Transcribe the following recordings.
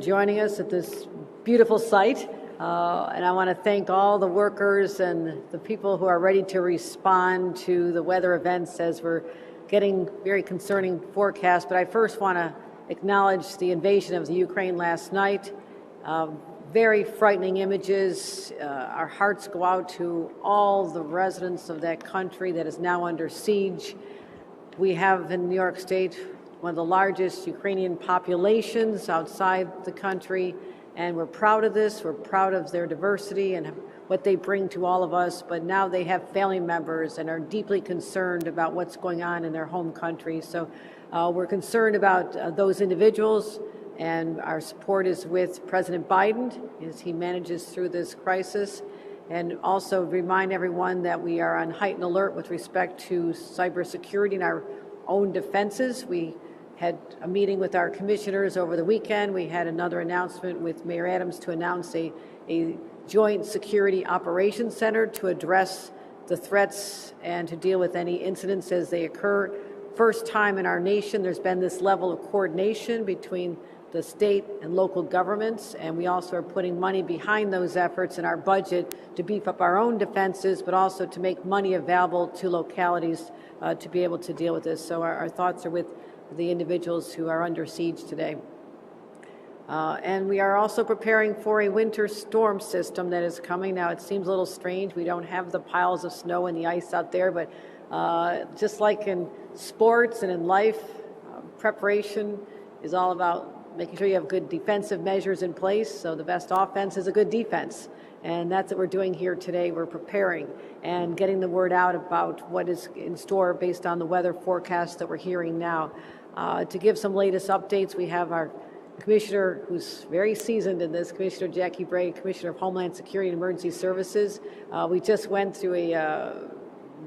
Joining us at this beautiful site, and I want to thank all the workers and the people who are ready to respond to the weather events as we're getting very concerning forecasts. But I first want to acknowledge the invasion of the Ukraine last night. Very frightening images. Our hearts go out to all the residents of that country that is now under siege. We have in New York State one of the largest Ukrainian populations outside the country, and we're proud of this. We're proud of their diversity and what they bring to all of us, but now they have family members and are deeply concerned about what's going on in their home country. So we're concerned about those individuals, and our support is with President Biden as he manages through this crisis. And also remind everyone that we are on heightened alert with respect to cybersecurity and our own defenses. We had a meeting with our commissioners over the weekend. We had another announcement with Mayor Adams to announce a joint security operations center to address the threats and to deal with any incidents as they occur. First time in our nation there's been this level of coordination between the state and local governments, and we also are putting money behind those efforts in our budget to beef up our own defenses, but also to make money available to localities to be able to deal with this. So our thoughts are with the individuals who are under siege today. And we are also preparing for a winter storm system that is coming. Now, it seems a little strange. We don't have the piles of snow and the ice out there, but just like in sports and in life, preparation is all about making sure you have good defensive measures in place. So the best offense is a good defense. And that's what we're doing here today. We're preparing and getting the word out about what is in store based on the weather forecast that we're hearing now. To give some latest updates, we have our Commissioner, who's very seasoned in this, Commissioner Jackie Bray, Commissioner of Homeland Security and Emergency Services. We just went through a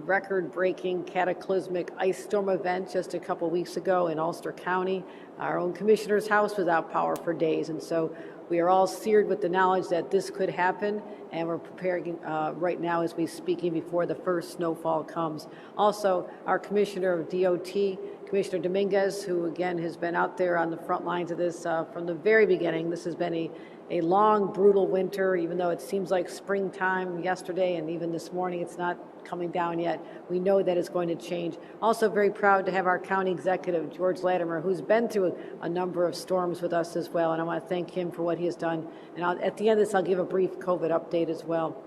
record-breaking cataclysmic ice storm event just a couple weeks ago in Ulster County. Our own commissioner's house was out power for days, and so we are all seared with the knowledge that this could happen, and we're preparing right now as we speaking before the first snowfall comes. Also, our Commissioner of DOT, Commissioner Dominguez, who again has been out there on the front lines of this from the very beginning. This has been a long, brutal winter, even though it seems like springtime yesterday and even this morning it's not coming down yet. We know that it's going to change. Also very proud to have our county executive, George Latimer, who's been through a number of storms with us as well, and I want to thank him for what he has done. And at the end of this, I'll give a brief COVID update as well.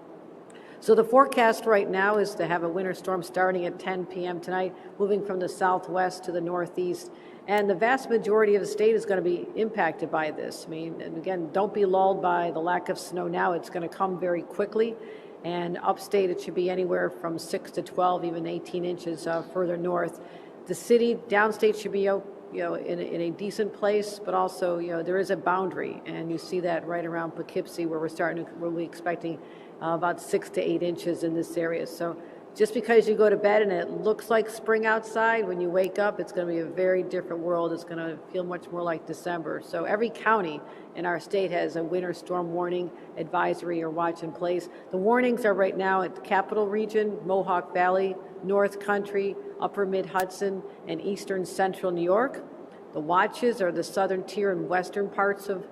So the forecast right now is to have a winter storm starting at 10 p.m. tonight, moving from the southwest to the northeast. And the vast majority of the state is going to be impacted by this. I mean, and again, don't be lulled by the lack of snow now. It's going to come very quickly. And upstate, it should be anywhere from 6 to 12, even 18 inches further north. The city, downstate, should be in a decent place, but also, there is a boundary. And you see that right around Poughkeepsie, where we'll be expecting about 6 to 8 inches in this area. So just because you go to bed and it looks like spring outside, when you wake up, it's going to be a very different world. It's going to feel much more like December. So every county in our state has a winter storm warning, advisory, or watch in place. The warnings are right now at the Capital Region, Mohawk Valley, North Country, Upper Mid-Hudson, and Eastern Central New York. The watches are the southern tier and western parts of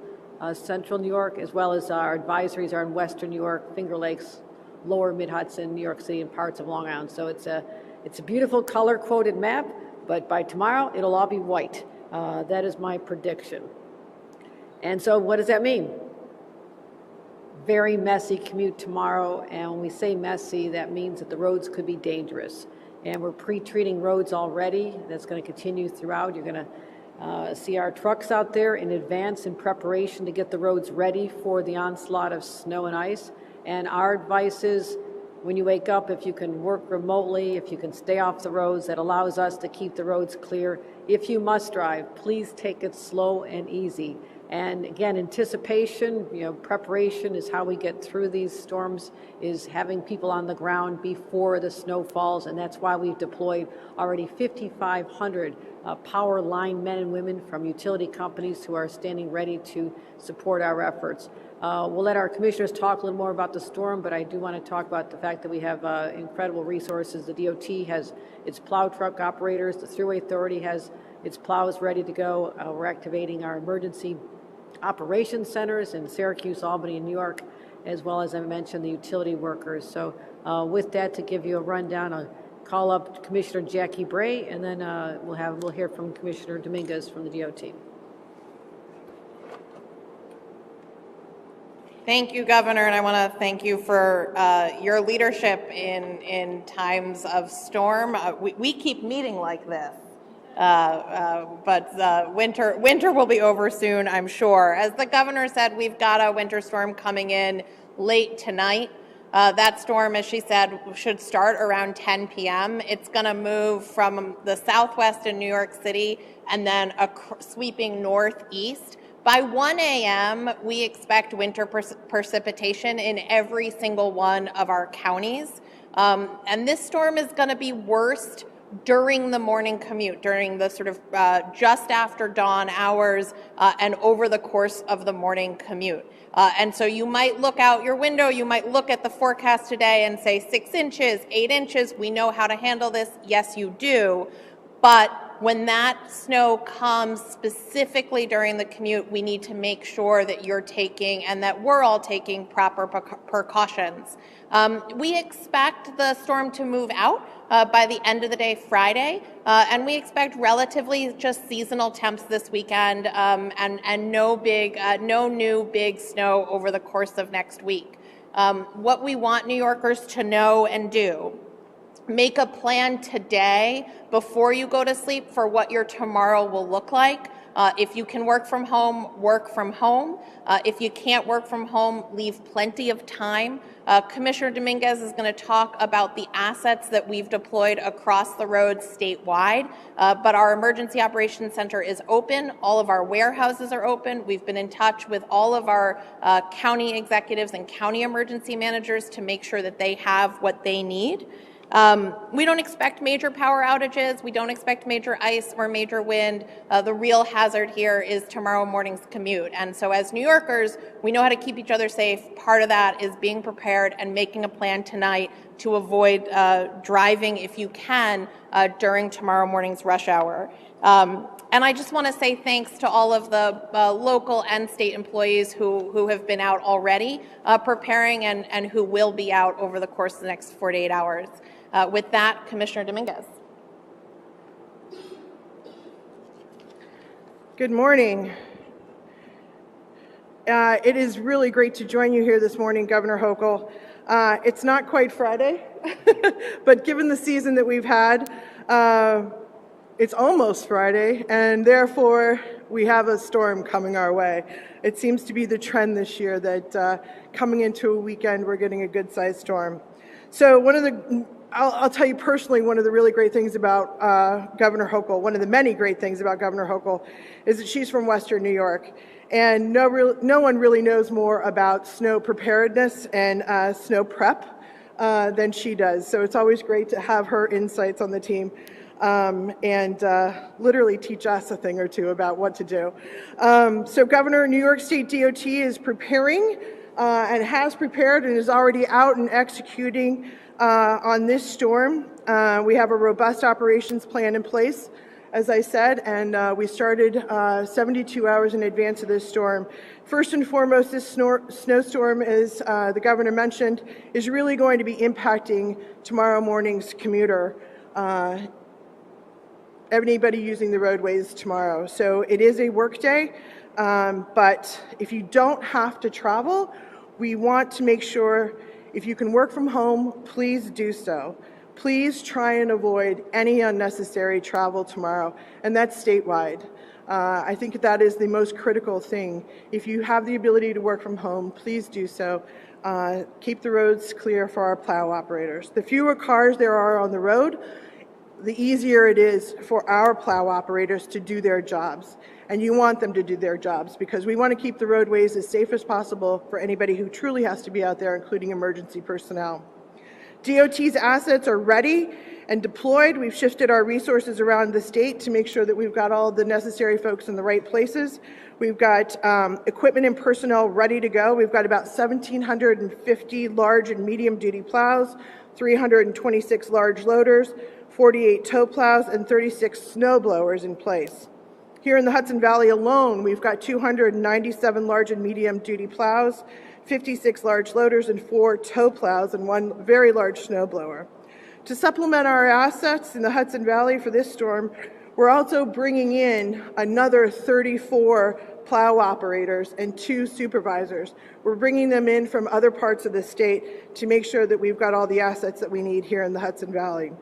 Central New York, as well as our advisories are in Western New York, Finger Lakes, Lower Mid-Hudson, New York City, and parts of Long Island. So it's a beautiful color-coded map, but by tomorrow, it'll all be white. That is my prediction. And so what does that mean? Very messy commute tomorrow, and when we say messy, that means that the roads could be dangerous. And we're pre-treating roads already. That's going to continue throughout. You're going to see our trucks out there in advance in preparation to get the roads ready for the onslaught of snow and ice. And our advice is, when you wake up, if you can work remotely, if you can stay off the roads, that allows us to keep the roads clear. If you must drive, please take it slow and easy. And again, anticipation, preparation is how we get through these storms, is having people on the ground before the snow falls, and that's why we've deployed already 5,500 power line men and women from utility companies who are standing ready to support our efforts. We'll let our commissioners talk a little more about the storm, but I do want to talk about the fact that we have incredible resources. The DOT has its plow truck operators. The Thruway Authority has its plows ready to go. We're activating our emergency operations centers in Syracuse, Albany, and New York, as well as I mentioned, the utility workers. So with that, to give you a rundown, I'll call up Commissioner Jackie Bray, and then we'll hear from Commissioner Dominguez from the DOT. Thank you, Governor, and I want to thank you for your leadership in times of storm. We keep meeting like this, but winter will be over soon, I'm sure. As the Governor said, we've got a winter storm coming in late tonight. That storm, as she said, should start around 10 p.m. It's going to move from the southwest in New York City and then sweeping northeast. By 1 a.m., we expect winter precipitation in every single one of our counties. And this storm is going to be worst during the morning commute, during the sort of just after dawn hours and over the course of the morning commute. And so you might look out your window, you might look at the forecast today and say 6 inches, 8 inches, we know how to handle this. Yes, you do. But when that snow comes specifically during the commute, we need to make sure that you're taking and that we're all taking proper precautions. We expect the storm to move out by the end of the day Friday, and we expect relatively just seasonal temps this weekend and no new big snow over the course of next week. What we want New Yorkers to know and do: make a plan today before you go to sleep for what your tomorrow will look like. If you can work from home, work from home. If you can't work from home, leave plenty of time. Commissioner Dominguez is going to talk about the assets that we've deployed across the road statewide, but our Emergency Operations Center is open. All of our warehouses are open. We've been in touch with all of our county executives and county emergency managers to make sure that they have what they need. We don't expect major power outages. We don't expect major ice or major wind. The real hazard here is tomorrow morning's commute. And so as New Yorkers, we know how to keep each other safe. Part of that is being prepared and making a plan tonight to avoid driving, if you can, during tomorrow morning's rush hour. And I just want to say thanks to all of the local and state employees who have been out already preparing and who will be out over the course of the next 48 hours. With that, Commissioner Dominguez. Good morning. It is really great to join you here this morning, Governor Hochul. It's not quite Friday, but given the season that we've had, it's almost Friday, and therefore we have a storm coming our way. It seems to be the trend this year that coming into a weekend, we're getting a good-sized storm. So I'll tell you personally, one of the really great things about Governor Hochul, one of the many great things about Governor Hochul, is that she's from Western New York. And no one really knows more about snow preparedness and snow prep than she does. So it's always great to have her insights on the team and literally teach us a thing or two about what to do. So Governor, New York State DOT is preparing and has prepared and is already out and executing on this storm. We have a robust operations plan in place, as I said, and we started 72 hours in advance of this storm. First and foremost, this snowstorm, as the governor mentioned, is really going to be impacting tomorrow morning's commuter, anybody using the roadways tomorrow. So it is a work day, but if you don't have to travel, we want to make sure if you can work from home, please do so. Please try and avoid any unnecessary travel tomorrow, and that's statewide. I think that is the most critical thing. If you have the ability to work from home, please do so. Keep the roads clear for our plow operators. The fewer cars there are on the road, the easier it is for our plow operators to do their jobs. And you want them to do their jobs because we want to keep the roadways as safe as possible for anybody who truly has to be out there, including emergency personnel. DOT's assets are ready and deployed. We've shifted our resources around the state to make sure that we've got all the necessary folks in the right places. We've got equipment and personnel ready to go. We've got about 1,750 large and medium duty plows, 326 large loaders, 48 tow plows, and 36 snow blowers in place. Here in the Hudson Valley alone, we've got 297 large and medium duty plows, 56 large loaders and 4 tow plows and 1 very large snow blower. To supplement our assets in the Hudson Valley for this storm, we're also bringing in another 34 plow operators and 2 supervisors. We're bringing them in from other parts of the state to make sure that we've got all the assets that we need here in the Hudson Valley.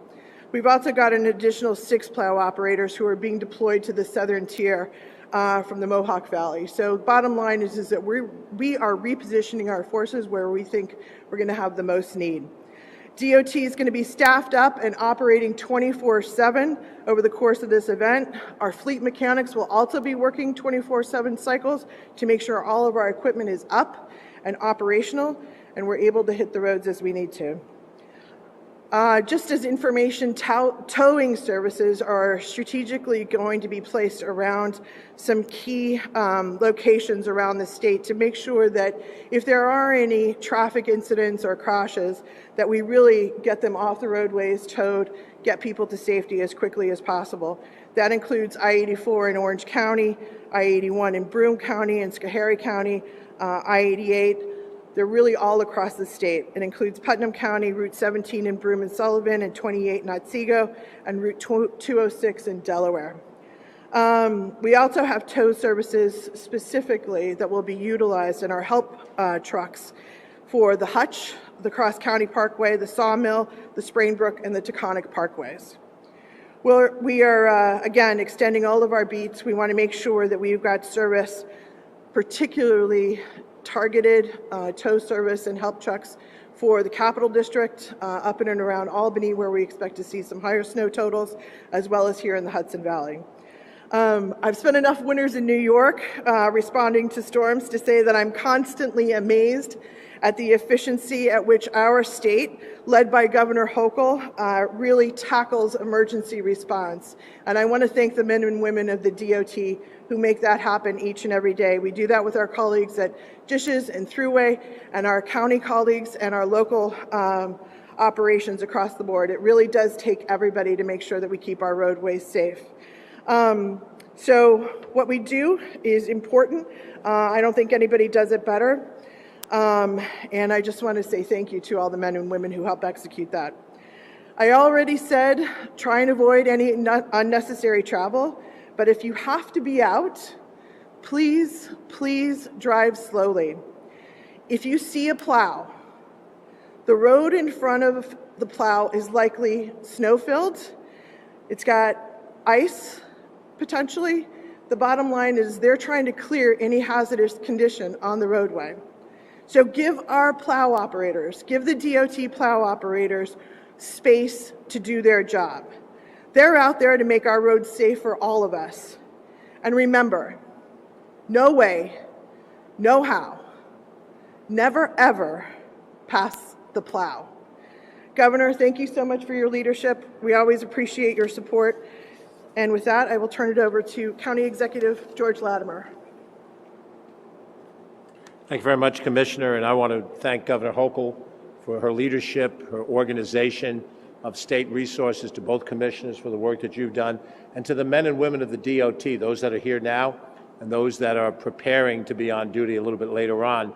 We've also got an additional 6 plow operators who are being deployed to the southern tier from the Mohawk Valley. So bottom line is that we are repositioning our forces where we think we're going to have the most need. DOT is going to be staffed up and operating 24/7 over the course of this event. Our fleet mechanics will also be working 24/7 cycles to make sure all of our equipment is up and operational and we're able to hit the roads as we need to. Just as information towing services are strategically going to be placed around some key locations around the state to make sure that if there are any traffic incidents or crashes, that we really get them off the roadways, towed, get people to safety as quickly as possible. That includes I-84 in Orange County, I-81 in Broome County and Schoharie County, I-88. They're really all across the state. It includes Putnam County, Route 17 in Broome and Sullivan, and 28 in Otsego, and Route 206 in Delaware. We also have tow services specifically that will be utilized in our help trucks for the Hutch, the Cross County Parkway, the Sawmill, the Sprainbrook, and the Taconic Parkways. We are, again, extending all of our beats. We want to make sure that we've got service, particularly targeted tow service and help trucks for the Capital District, up in and around Albany, where we expect to see some higher snow totals, as well as here in the Hudson Valley. I've spent enough winters in New York responding to storms to say that I'm constantly amazed at the efficiency at which our state, led by Governor Hochul, really tackles emergency response. And I want to thank the men and women of the DOT who make that happen each and every day. We do that with our colleagues at Dishes and Thruway and our county colleagues and our local operations across the board. It really does take everybody to make sure that we keep our roadways safe. So what we do is important. I don't think anybody does it better. And I just want to say thank you to all the men and women who help execute that. I already said try and avoid any unnecessary travel, but if you have to be out, please, please drive slowly. If you see a plow, the road in front of the plow is likely snow-filled. It's got ice, potentially. The bottom line is they're trying to clear any hazardous condition on the roadway. So give our plow operators, give the DOT plow operators space to do their job. They're out there to make our roads safe for all of us. And remember, no way, no how, never ever pass the plow. Governor, thank you so much for your leadership. We always appreciate your support. And with that, I will turn it over to County Executive George Latimer. Thank you very much, Commissioner, and I want to thank Governor Hochul for her leadership, her organization of state resources, to both commissioners for the work that you've done, and to the men and women of the DOT, those that are here now and those that are preparing to be on duty a little bit later on.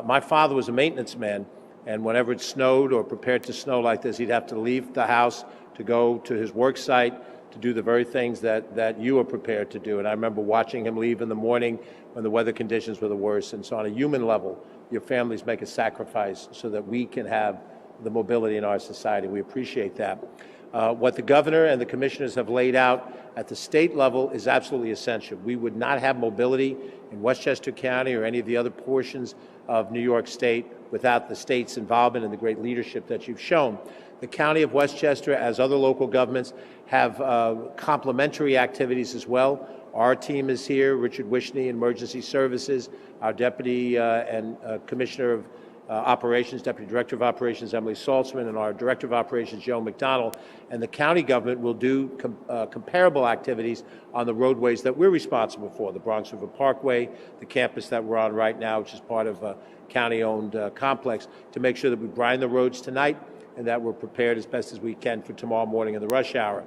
My father was a maintenance man, and whenever it snowed or prepared to snow like this, he'd have to leave the house to go to his work site to do the very things that you are prepared to do. And I remember watching him leave in the morning when the weather conditions were the worst. And so on a human level, your families make a sacrifice so that we can have the mobility in our society. We appreciate that. What the governor and the commissioners have laid out at the state level is absolutely essential. We would not have mobility in Westchester County or any of the other portions of New York State without the state's involvement and the great leadership that you've shown. The County of Westchester, as other local governments, have complementary activities as well. Our team is here, Richard Wishney, Emergency Services, our Deputy and Commissioner of Operations, Deputy Director of Operations, Emily Saltzman, and our Director of Operations, Joe McDonald. And the county government will do comparable activities on the roadways that we're responsible for, the Bronx River Parkway, the campus that we're on right now, which is part of a county-owned complex, to make sure that we brine the roads tonight and that we're prepared as best as we can for tomorrow morning in the rush hour.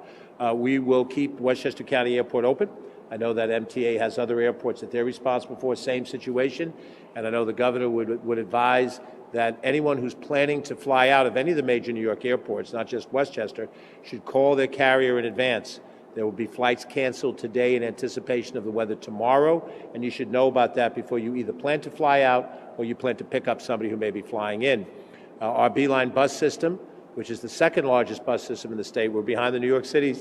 We will keep Westchester County Airport open I know that MTA has other airports that they're responsible for, same situation, and I know the governor would advise that anyone who's planning to fly out of any of the major New York airports, not just Westchester, should call their carrier in advance. There will be flights canceled today in anticipation of the weather tomorrow, and you should know about that before you either plan to fly out or you plan to pick up somebody who may be flying in. Our Beeline bus system, which is the second largest bus system in the state, we're behind the New York City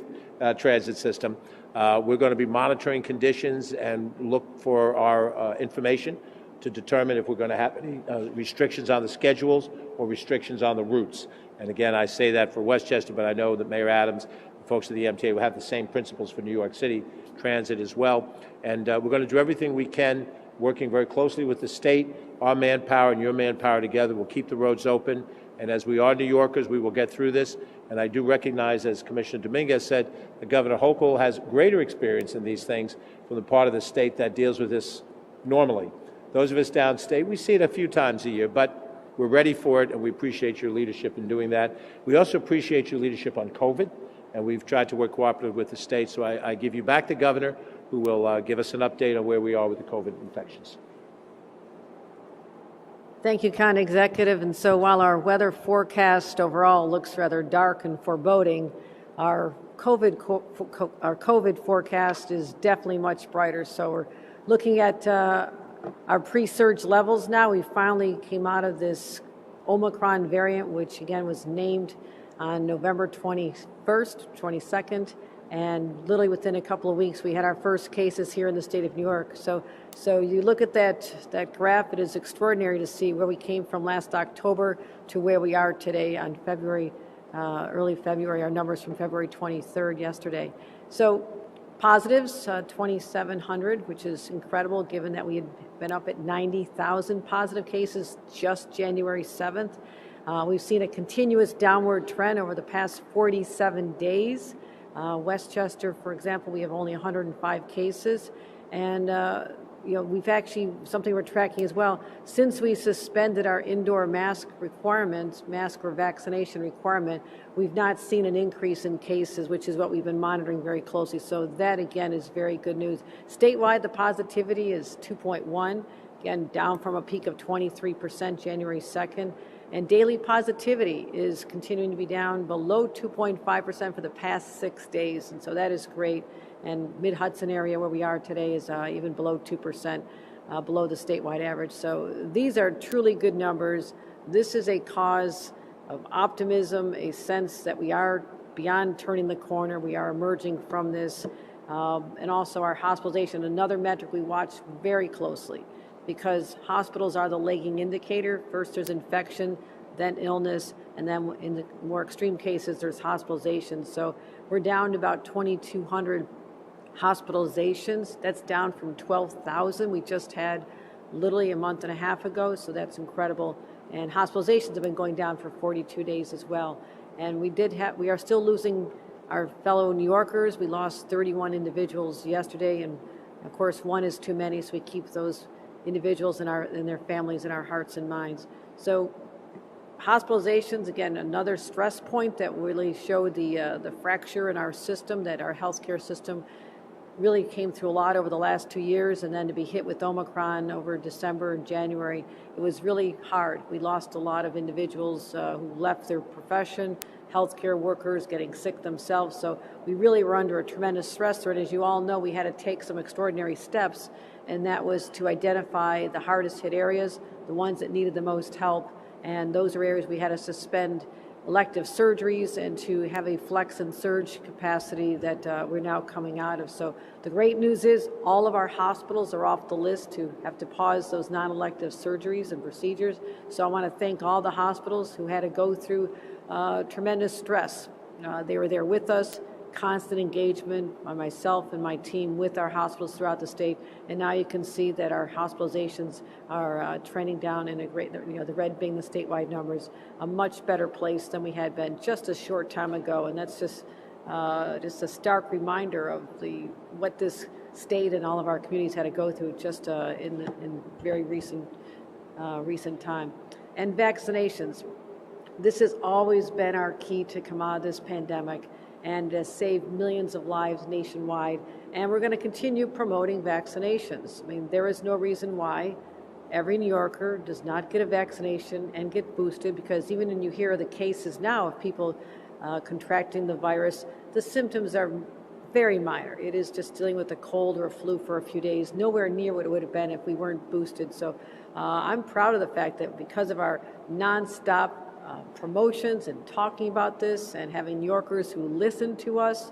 transit system. We're going to be monitoring conditions and look for our information to determine if we're going to have any restrictions on the schedules or restrictions on the routes. And again, I say that for Westchester, but I know that Mayor Adams, the folks at the MTA, will have the same principles for New York City Transit as well. And we're going to do everything we can, working very closely with the state. Our manpower and your manpower together will keep the roads open. And as we are New Yorkers, we will get through this. And I do recognize, as Commissioner Dominguez said, that Governor Hochul has greater experience in these things from the part of the state that deals with this normally. Those of us downstate, we see it a few times a year, but we're ready for it, and we appreciate your leadership in doing that. We also appreciate your leadership on COVID, and we've tried to work cooperatively with the state. So I give you back the governor, who will give us an update on where we are with the COVID infections. Thank you, County Executive. And so while our weather forecast overall looks rather dark and foreboding, our COVID forecast is definitely much brighter. So we're looking at our pre-surge levels now. We finally came out of this Omicron variant, which again was named on November 21st, 22nd, and literally within a couple of weeks we had our first cases here in the state of New York. So you look at that graph, it is extraordinary to see where we came from last October to where we are today on early February, our numbers from February 23rd yesterday. So positives, 2,700, which is incredible given that we had been up at 90,000 positive cases just January 7th. We've seen a continuous downward trend over the past 47 days. Westchester, for example, we have only 105 cases. And we've actually, something we're tracking as well, since we suspended our indoor mask requirements, mask or vaccination requirement, we've not seen an increase in cases, which is what we've been monitoring very closely. So that, again, is very good news. Statewide, the positivity is 2.1, again, down from a peak of 23% January 2nd. And daily positivity is continuing to be down below 2.5% for the past 6 days. And so that is great. And Mid-Hudson area where we are today is even below 2%, below the statewide average. So these are truly good numbers. This is a cause of optimism, a sense that we are beyond turning the corner. We are emerging from this. And also our hospitalization, another metric we watch very closely, because hospitals are the lagging indicator. First there's infection, then illness, and then in the more extreme cases, there's hospitalization. So we're down to about 2,200 hospitalizations. That's down from 12,000 we just had literally a month and a half ago, so that's incredible. And hospitalizations have been going down for 42 days as well. And we are still losing our fellow New Yorkers. We lost 31 individuals yesterday, and of course one is too many, so we keep those individuals and their families in our hearts and minds. So hospitalizations, again, another stress point that really showed the fracture in our system, that our healthcare system really came through a lot over the last 2 years, and then to be hit with Omicron over December and January, it was really hard. We lost a lot of individuals who left their profession, healthcare workers getting sick themselves. So we really were under a tremendous stress threat. As you all know, we had to take some extraordinary steps, and that was to identify the hardest hit areas, the ones that needed the most help, and those are areas we had to suspend elective surgeries and to have a flex and surge capacity that we're now coming out of. So the great news is all of our hospitals are off the list to have to pause those non-elective surgeries and procedures. So I want to thank all the hospitals who had to go through tremendous stress. They were there with us, constant engagement by myself and my team with our hospitals throughout the state, and now you can see that our hospitalizations are trending down in a great, the red being the statewide numbers, a much better place than we had been just a short time ago. And that's just a stark reminder of what this state and all of our communities had to go through just in very recent time. And vaccinations. This has always been our key to come out of this pandemic. and save millions of lives nationwide. And we're going to continue promoting vaccinations. I mean, there is no reason why every New Yorker does not get a vaccination and get boosted, because even when you hear the cases now of people contracting the virus, the symptoms are very minor. It is just dealing with a cold or a flu for a few days, nowhere near what it would have been if we weren't boosted. So I'm proud of the fact that because of our nonstop promotions and talking about this and having New Yorkers who listen to us,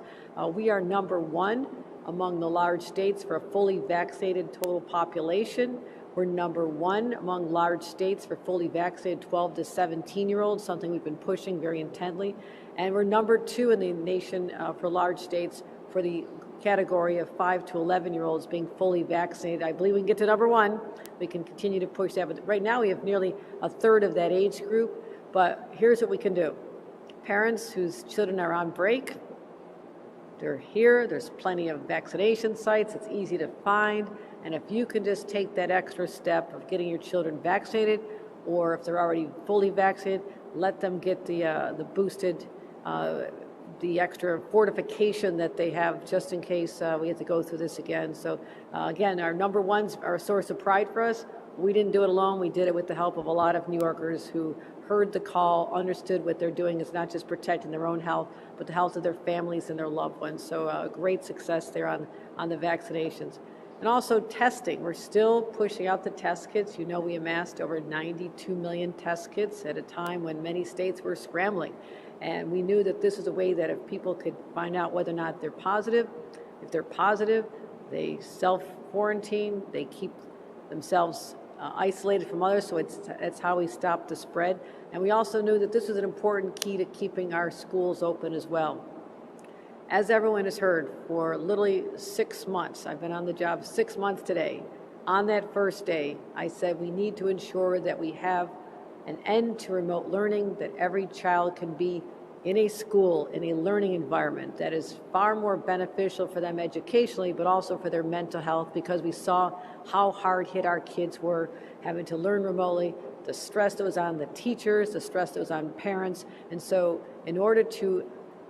we are #1 among the large states for a fully vaccinated total population. We're #1 among large states for fully vaccinated 12 to 17-year-olds, something we've been pushing very intently. And we're #2 in the nation for large states for the category of 5 to 11-year-olds being fully vaccinated. I believe we can get to #1. We can continue to push that. But right now we have nearly a third of that age group. But here's what we can do. Parents whose children are on break, they're here. There's plenty of vaccination sites. It's easy to find. And if you can just take that extra step of getting your children vaccinated, or if they're already fully vaccinated, let them get the boosted, the extra fortification that they have just in case we have to go through this again. So again, our #1s are a source of pride for us. We didn't do it alone. We did it with the help of a lot of New Yorkers who heard the call, understood what they're doing is not just protecting their own health, but the health of their families and their loved ones. So great success there on the vaccinations. And also testing. We're still pushing out the test kits. You know, we amassed over 92 million test kits at a time when many states were scrambling. And we knew that this is a way that if people could find out whether or not they're positive, if they're positive, they self-quarantine, they keep themselves isolated from others, so it's how we stop the spread. And we also knew that this was an important key to keeping our schools open as well. As everyone has heard, for literally 6 months, I've been on the job 6 months today. On that first day, I said we need to ensure that we have an end to remote learning, that every child can be in a school, in a learning environment that is far more beneficial for them educationally, but also for their mental health, because we saw how hard hit our kids were having to learn remotely, the stress that was on the teachers, the stress that was on parents. And so in order to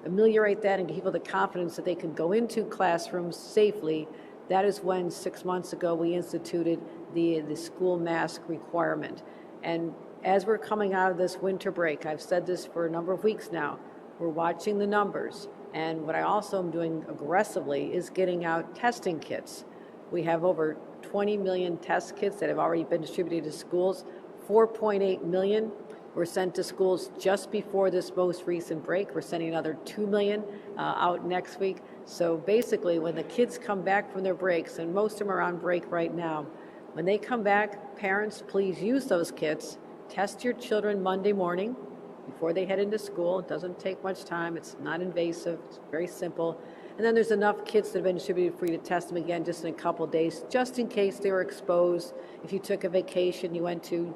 ameliorate that and give people the confidence that they can go into classrooms safely, that is when 6 months ago we instituted the school mask requirement. And as we're coming out of this winter break, I've said this for a number of weeks now, we're watching the numbers. And what I also am doing aggressively is getting out testing kits. We have over 20 million test kits that have already been distributed to schools. 4.8 million were sent to schools just before this most recent break. We're sending another 2 million out next week. So basically, when the kids come back from their breaks, and most of them are on break right now, when they come back, parents, please use those kits. Test your children Monday morning before they head into school. It doesn't take much time. It's not invasive. It's very simple. And then there's enough kits that have been distributed for you to test them again just in a couple of days, just in case they were exposed. If you took a vacation, you went to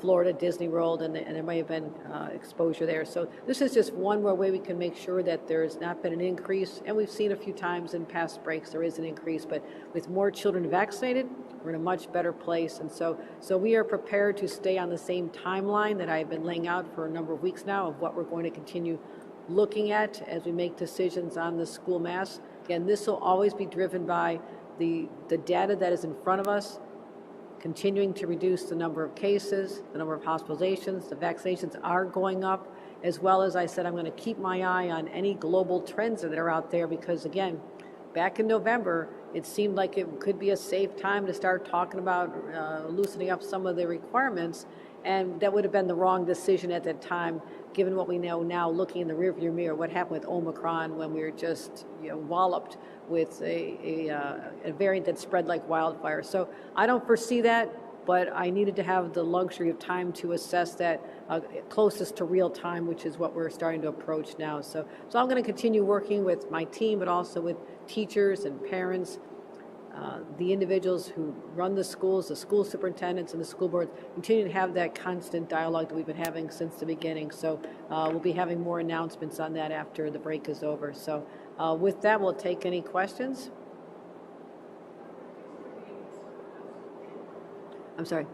Florida, Disney World, and there may have been exposure there. So this is just one more way we can make sure that there's not been an increase. And we've seen a few times in past breaks there is an increase, but with more children vaccinated, we're in a much better place. And so we are prepared to stay on the same timeline that I've been laying out for a number of weeks now of what we're going to continue looking at as we make decisions on the school mask. Again, this will always be driven by the data that is in front of us, continuing to reduce the number of cases, the number of hospitalizations. The vaccinations are going up, as well as I said, I'm going to keep my eye on any global trends that are out there, because again, back in November, it seemed like it could be a safe time to start talking about loosening up some of the requirements, and that would have been the wrong decision at that time, given what we know now, looking in the rearview mirror, what happened with Omicron when we were just walloped with a variant that spread like wildfire. So I don't foresee that, but I needed to have the luxury of time to assess that closest to real time, which is what we're starting to approach now. So I'm going to continue working with my team, but also with teachers and parents, the individuals who run the schools, the school superintendents and the school boards, continue to have that constant dialogue that we've been having since the beginning. So we'll be having more announcements on that after the break is over. So with that, we'll take any questions. I'm sorry.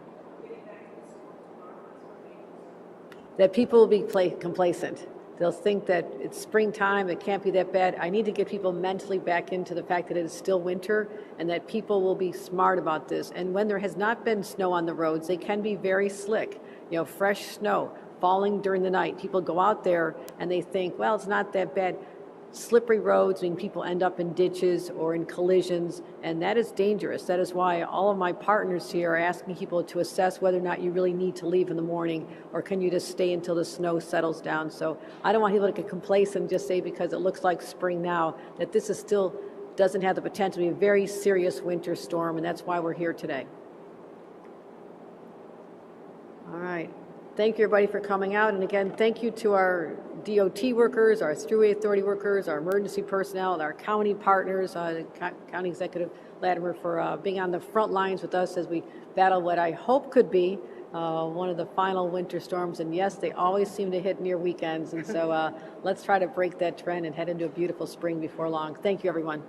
That people will be complacent. They'll think that it's springtime, it can't be that bad. I need to get people mentally back into the fact that it is still winter and that people will be smart about this. And when there has not been snow on the roads, they can be very slick. You know, fresh snow falling during the night. People go out there and they think, well, it's not that bad. Slippery roads mean people end up in ditches or in collisions, and that is dangerous. That is why all of my partners here are asking people to assess whether or not you really need to leave in the morning, or can you just stay until the snow settles down. So I don't want people to get complacent and just say because it looks like spring now that this is still doesn't have the potential to be a very serious winter storm, and that's why we're here today. All right. Thank you, everybody, for coming out. And again, thank you to our DOT workers, our Thruway Authority workers, our emergency personnel, our county partners, County Executive Latimer, for being on the front lines with us as we battle what I hope could be one of the final winter storms. And yes, they always seem to hit near weekends. And so let's try to break that trend and head into a beautiful spring before long. Thank you, everyone.